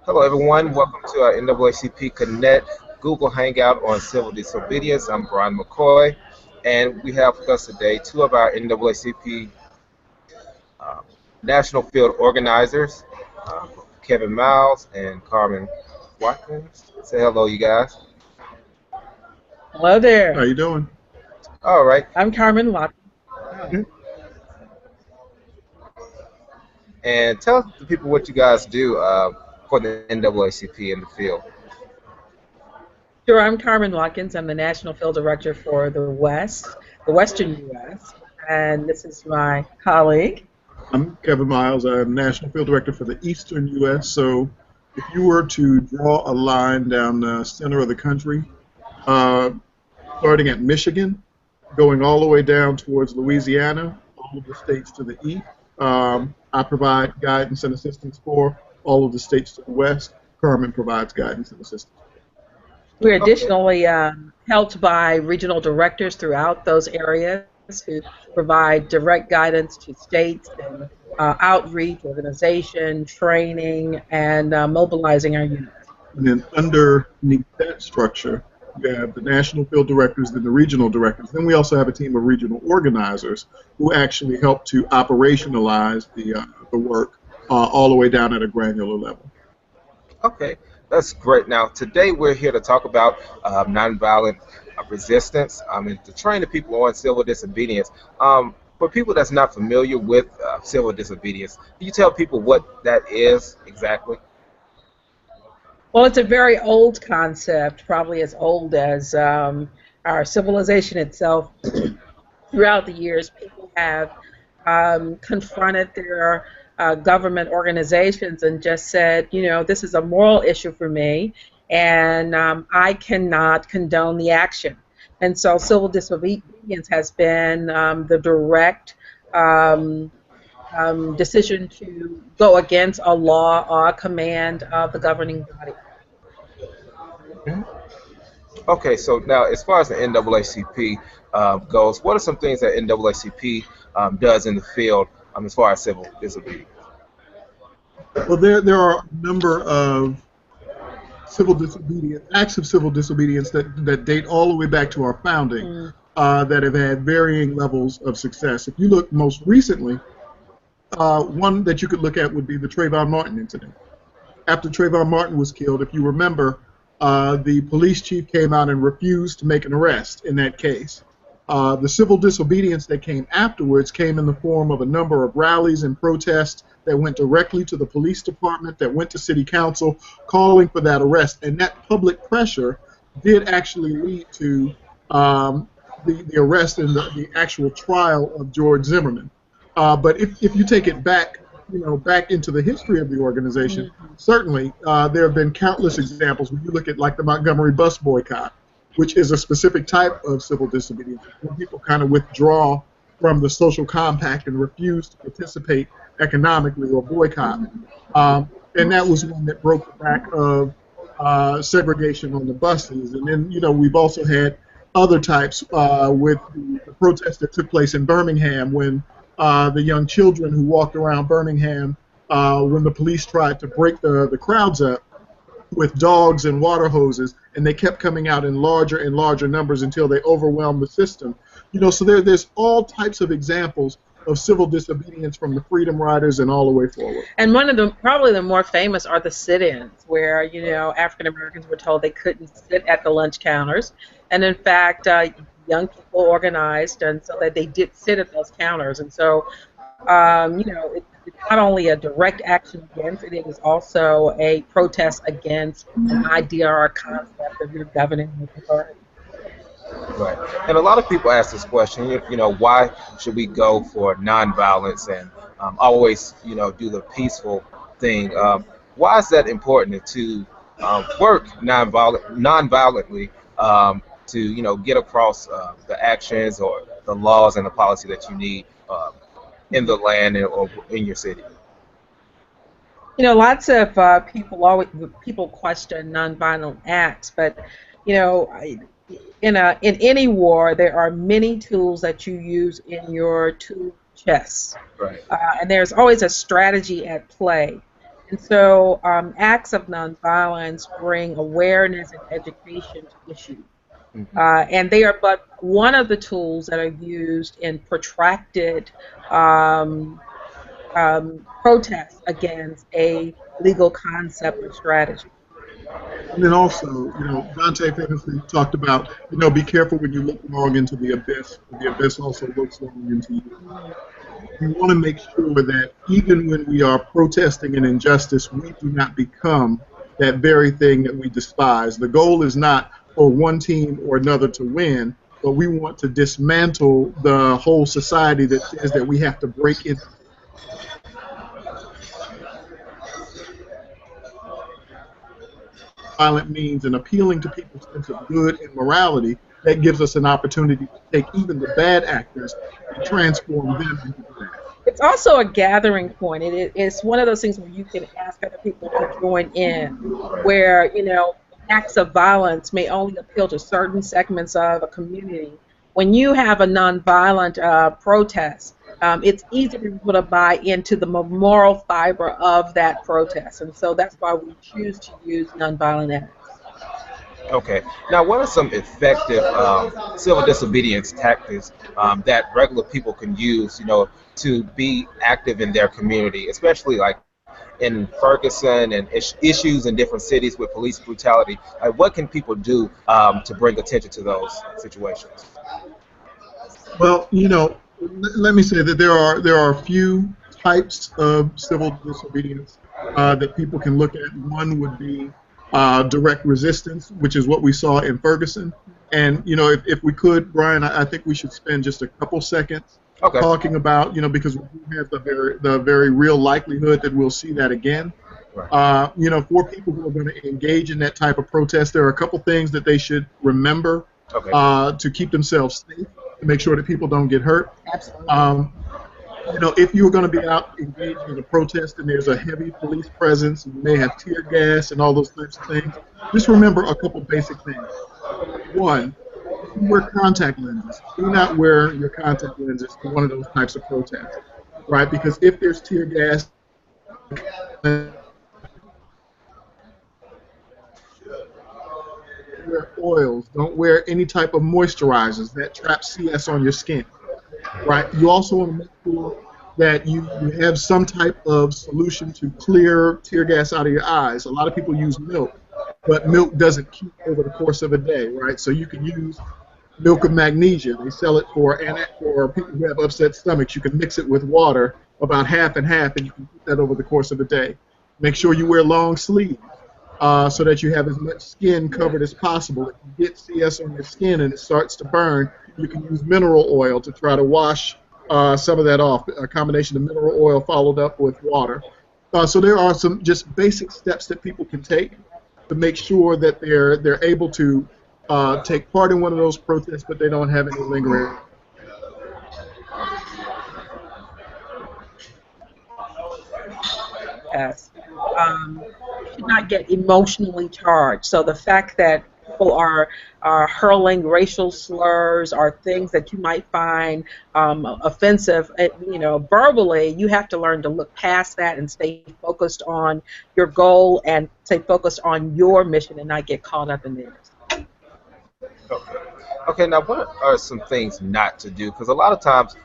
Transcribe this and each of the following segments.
Hello, everyone. Welcome to our NAACP Connect Google Hangout on Civil Disobedience. I'm Brian McCoy, and we have with us today two of our NAACP uh, National Field Organizers, Kevin Miles and Carmen Watkins. Say hello, you guys. Hello How there. you doing? All right, I'm Carmen Watkins. Yeah. and tell the people what you guys do for the NAACP in the field. Sure, I'm Carmen Watkins. I'm the National Field Director for the Western U.S., and this is my colleague. I'm Kevin Miles. I'm National Field Director for the Eastern U.S. So if you were to draw a line down the center of the country, uh, starting at Michigan, going all the way down towards Louisiana, all of the states to the east, I provide guidance and assistance for all of the states to the west. Carmen provides guidance and assistance. We're Okay. additionally helped by regional directors throughout those areas who provide direct guidance to states and outreach, organization, training, and mobilizing our units. And then underneath that structure, you have the national field directors, then the regional directors. Then we also have a team of regional organizers who actually help to operationalize the work all the way down at a granular level. Okay, that's great. Now, today we're here to talk about nonviolent resistance and to train the people on civil disobedience. For people that's not familiar with civil disobedience, can you tell people what that is exactly? Well, it's a very old concept, probably as old as our civilization itself. Throughout the years, people have confronted their government organizations and just said, this is a moral issue for me, and I cannot condone the action. And so civil disobedience has been the direct um, decision to go against a law or a command of the governing body. Okay. Okay, so now as far as the NAACP goes, what are some things that NAACP does in the field as far as civil disobedience? Well, there are a number of civil disobedience, acts of civil disobedience that date all the way back to our founding Mm. that have had varying levels of success. If you look most recently, one that you could look at would be the Trayvon Martin incident. After Trayvon Martin was killed, if you remember, the police chief came out and refused to make an arrest in that case. The civil disobedience that came afterwards came in the form of a number of rallies and protests that went directly to the police department, that went to city council, calling for that arrest. And that public pressure did actually lead to the arrest and the actual trial of George Zimmerman. But if you take it back, back into the history of the organization, Mhm. certainly there have been countless examples. When you look at like the Montgomery bus boycott, which is a specific type of civil disobedience, when people kind of withdraw from the social compact and refuse to participate economically or boycott. And that was one that broke the back of segregation on the buses. And then, we've also had other types with the protests that took place in Birmingham when the young children who walked around Birmingham when the police tried to break the crowds up with dogs and water hoses, and they kept coming out in larger and larger numbers until they overwhelmed the system. So there's all types of examples of civil disobedience from the Freedom Riders and all the way forward. And one of the probably the more famous are the sit-ins, where African Americans were told they couldn't sit at the lunch counters, and in fact, young people organized, and so that they did sit at those counters. And so, it's not only a direct action against it; it is also a protest against an idea or a concept of your governing authority. Right. And a lot of people ask this question, why should we go for nonviolence and always, do the peaceful thing? Why is that important to work nonviolently to, get across the actions or the laws and the policy that you need in the land or in your city? Lots of people question nonviolent acts, but in any war, there are many tools that you use in your tool chest, Right. and there's always a strategy at play. And so acts of nonviolence bring awareness and education to issues. Hmm. And they are but one of the tools that are used in protracted um, protests against a legal concept or strategy. And then also, Dante famously talked about, be careful when you look long into the abyss. The abyss also looks long into you. We want to make sure that even when we are protesting an injustice, we do not become that very thing that we despise. The goal is not for one team or another to win, but we want to dismantle the whole society that says that we have to break into violent means and appealing to people's sense of good and morality. That gives us an opportunity to take even the bad actors and transform them into good actors. It's also a gathering point. It's one of those things where you can ask other people to join in, where, acts of violence may only appeal to certain segments of a community. When you have a nonviolent protest, it's easy for people to buy into the moral fiber of that protest. And so that's why we choose to use nonviolent acts. Okay. Now, what are some effective civil disobedience tactics that regular people can use, to be active in their community, especially like in Ferguson and issues in different cities with police brutality? Like, what can people do to bring attention to those situations? Well, let me say that there are a few types of civil disobedience that people can look at. One would be direct resistance, which is what we saw in Ferguson. And if we could, Brian, I think we should spend just a couple seconds Okay. talking about, because we have the very real likelihood that we'll see that again. Right. For people who are going to engage in that type of protest, there are a couple things that they should remember Okay. to keep themselves safe, to make sure that people don't get hurt. Absolutely. If you're going to be out engaged in a protest and there's a heavy police presence, and you may have tear gas and all those types of things, just remember a couple basic things. One, if you wear contact lenses, do not wear your contact lenses to one of those types of protests, right? Because if there's tear gas, wear oils, don't wear any type of moisturizers that trap CS on your skin, right? You also want to make sure that you have some type of solution to clear tear gas out of your eyes. A lot of people use milk, but milk doesn't keep over the course of a day, right? So you can use milk of magnesia. They sell it for people who have upset stomachs. You can mix it with water, about half and half, and you can keep that over the course of a day. Make sure you wear long sleeves so that you have as much skin covered as possible. If you get CS on your skin and it starts to burn, you can use mineral oil to try to wash some of that off, a combination of mineral oil followed up with water. So there are some just basic steps that people can take to make sure that they're able to take part in one of those protests, but they don't have any lingering. Yes. Should not get emotionally charged. So the fact that people are hurling racial slurs or things that you might find offensive, verbally, you have to learn to look past that and stay focused on your goal and stay focused on your mission and not get caught up in theirs. Okay. Okay. Now, what are some things not to do? Because a lot of times,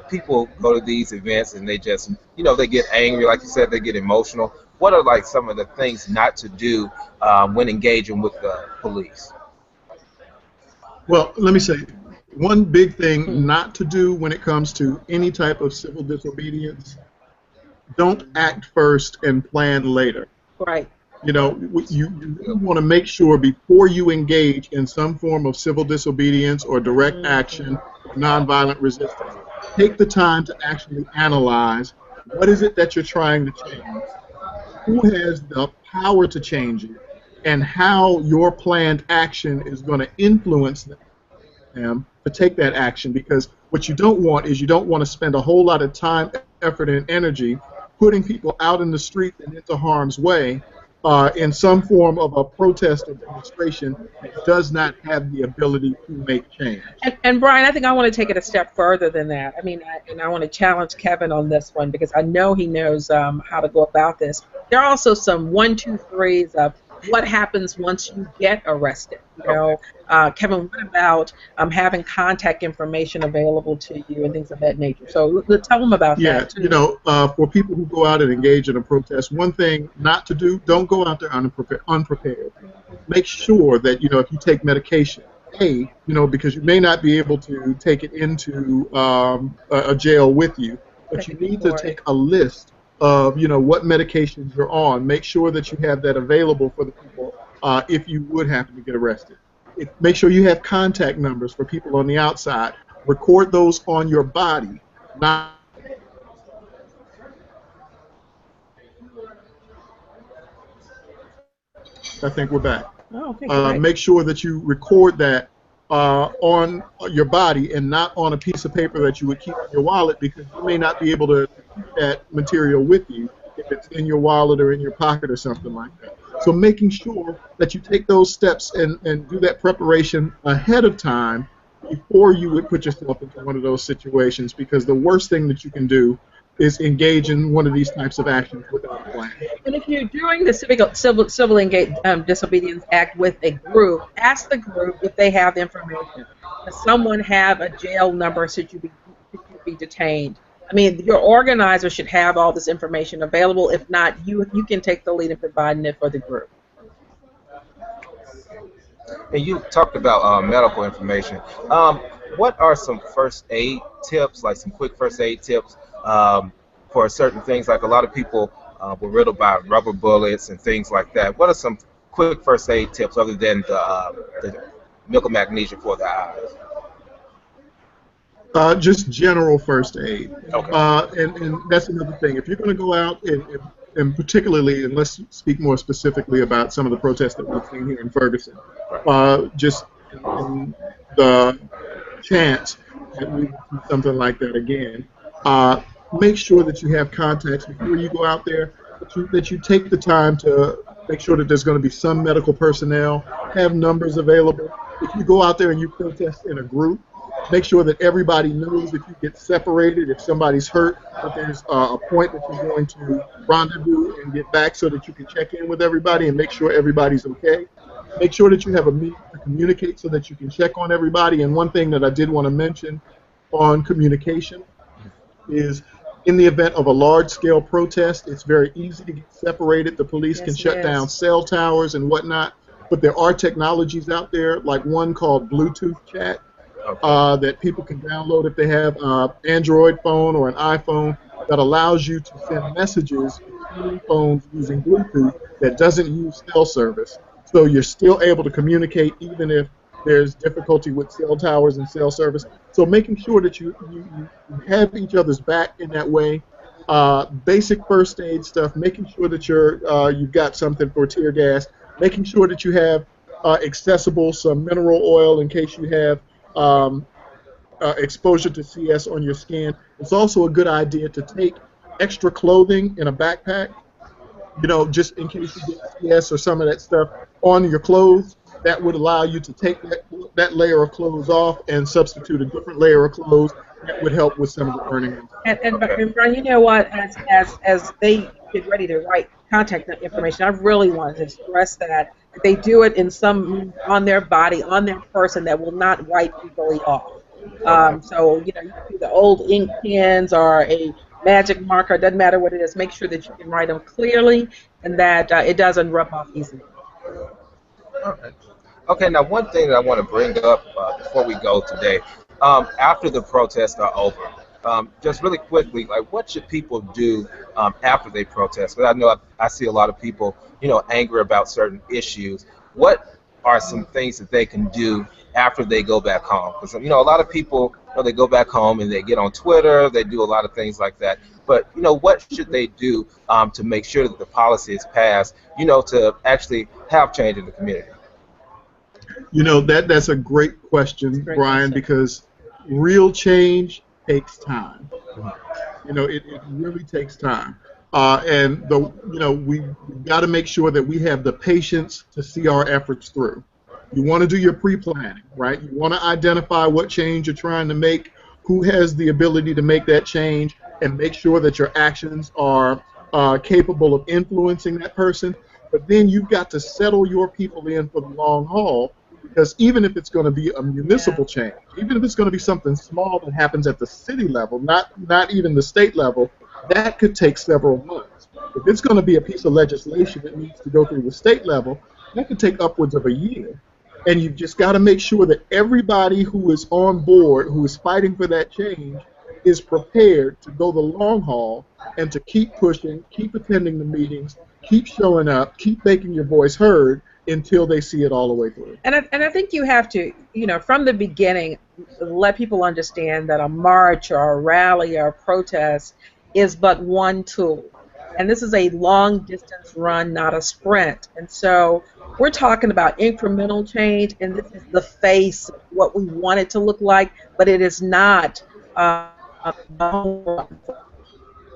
people go to these events and they just, they get angry, like you said, they get emotional. What are like some of the things not to do when engaging with the police? Well, let me say, one big thing not to do when it comes to any type of civil disobedience, don't act first and plan later. Right. You really want to make sure before you engage in some form of civil disobedience or direct action, nonviolent resistance, take the time to actually analyze what is it that you're trying to change, who has the power to change it, and how your planned action is going to influence them to take that action. Because what you don't want is you don't want to spend a whole lot of time, effort, and energy putting people out in the streets and into harm's way, in some form of a protest or demonstration that does not have the ability to make change. And Brian, I think I want to take it a step further than that. I mean, I want to challenge Kevin on this one because I know he knows how to go about this. There are also some 1, 2, 3s of what happens once you get arrested. You know, Kevin, what about having contact information available to you and things of that nature? So tell them about that too. You know, for people who go out and engage in a protest, one thing not to do: don't go out there unprepared. Make sure that, you know, if you take medication, you know, because you may not be able to take it into a jail with you, but you need to take a list of, you know, what medications you're on. Make sure that you have that available for the people if you would happen to get arrested. Make sure you have contact numbers for people on the outside. Record those on your body. Not I think we're back. Oh, okay, make sure that you record that on your body and not on a piece of paper that you would keep in your wallet, because you may not be able to keep that material with you if it's in your wallet or in your pocket or something like that. So making sure that you take those steps and do that preparation ahead of time before you would put yourself into one of those situations, because the worst thing that you can do is engage in one of these types of actions without a plan. And if you're doing the Civil Disobedience Act with a group, ask the group if they have the information. Does someone have a jail number should you be detained? I mean, your organizer should have all this information available. If not, you can take the lead in providing it for the group. And you talked about medical information. What are some first aid tips, like some quick first aid tips for certain things? Like a lot of people were riddled by rubber bullets and things like that. What are some quick first aid tips other than the milk of magnesia for the eyes? Just general first aid. Okay. And that's another thing. If you're going to go out and particularly, and let's speak more specifically about some of the protests that we've seen here in Ferguson, just in the chance that we will see something like that again, make sure that you have contacts before you go out there, that you take the time to make sure that there's going to be some medical personnel, have numbers available. If you go out there and you protest in a group, make sure that everybody knows if you get separated, if somebody's hurt, that there's a point that you're going to rendezvous and get back so that you can check in with everybody and make sure everybody's okay. Make sure that you have a meeting to communicate so that you can check on everybody. And one thing that I did want to mention on communication is, in the event of a large-scale protest, it's very easy to get separated. The police can shut down cell towers and whatnot. But there are technologies out there, like one called Bluetooth chat, that people can download if they have an Android phone or an iPhone, that allows you to send messages between phones using Bluetooth that doesn't use cell service. So you're still able to communicate even if there's difficulty with cell towers and cell service. So making sure that you have each other's back in that way. Basic first aid stuff, making sure that you've got something for tear gas, making sure that you have accessible some mineral oil in case you have exposure to CS on your skin. It's also a good idea to take extra clothing in a backpack, you know, just in case you get CS or some of that stuff on your clothes. That would allow you to take that layer of clothes off and substitute a different layer of clothes. That would help with some of the burning. And Brian, you know what? As they get ready to write contact information, I really want to stress that they do it in some on their body, on their person, that will not wipe easily off. So you know, you can do the old ink pens or a magic marker. Doesn't matter what it is. Make sure that you can write them clearly and that it doesn't rub off easily. All right. Okay, now one thing that I want to bring up before we go today, after the protests are over, just really quickly, like what should people do after they protest? Because I know I see a lot of people, you know, angry about certain issues. What are some things that they can do after they go back home? Because, you know, a lot of people, you know, they go back home and they get on Twitter, they do a lot of things like that. But, you know, what should they do to make sure that the policy is passed, you know, to actually have change in the community? You know, that's a great question, Brian, because real change takes time. You know, it really takes time. And we've got to make sure that we have the patience to see our efforts through. You want to do your pre-planning, right? You want to identify what change you're trying to make, who has the ability to make that change, and make sure that your actions are capable of influencing that person. But then you've got to settle your people in for the long haul, because even if it's going to be a municipal change, even if it's going to be something small that happens at the city level, not even the state level, that could take several months. If it's going to be a piece of legislation that needs to go through the state level, that could take upwards of a year. And you've just got to make sure that everybody who is on board, who is fighting for that change, is prepared to go the long haul and to keep pushing, keep attending the meetings, keep showing up, keep making your voice heard until they see it all the way through. And I think you have to, from the beginning, let people understand that a march or a rally or a protest is but one tool. And this is a long distance run, not a sprint. And so we're talking about incremental change, and this is the face of what we want it to look like, but it is not.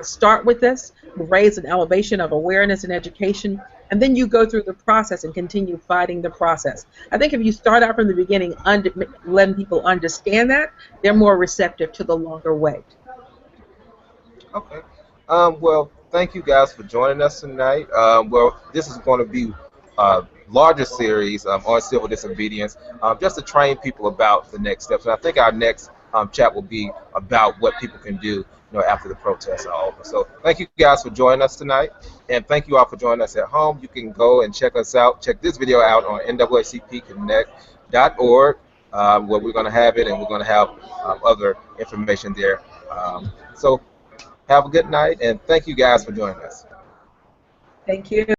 Start with this, raise an elevation of awareness and education, and then you go through the process and continue fighting the process. I think if you start out from the beginning, letting people understand that, they're more receptive to the longer wait. Okay. Well, thank you guys for joining us tonight. Well, this is going to be a larger series on civil disobedience, just to train people about the next steps. And I think our next chat will be about what people can do, after the protests are over. So thank you guys for joining us tonight, and thank you all for joining us at home. You can go and check us out. Check this video out on NAACPConnect.org, where we're going to have it, and we're going to have other information there. So have a good night, and thank you guys for joining us. Thank you.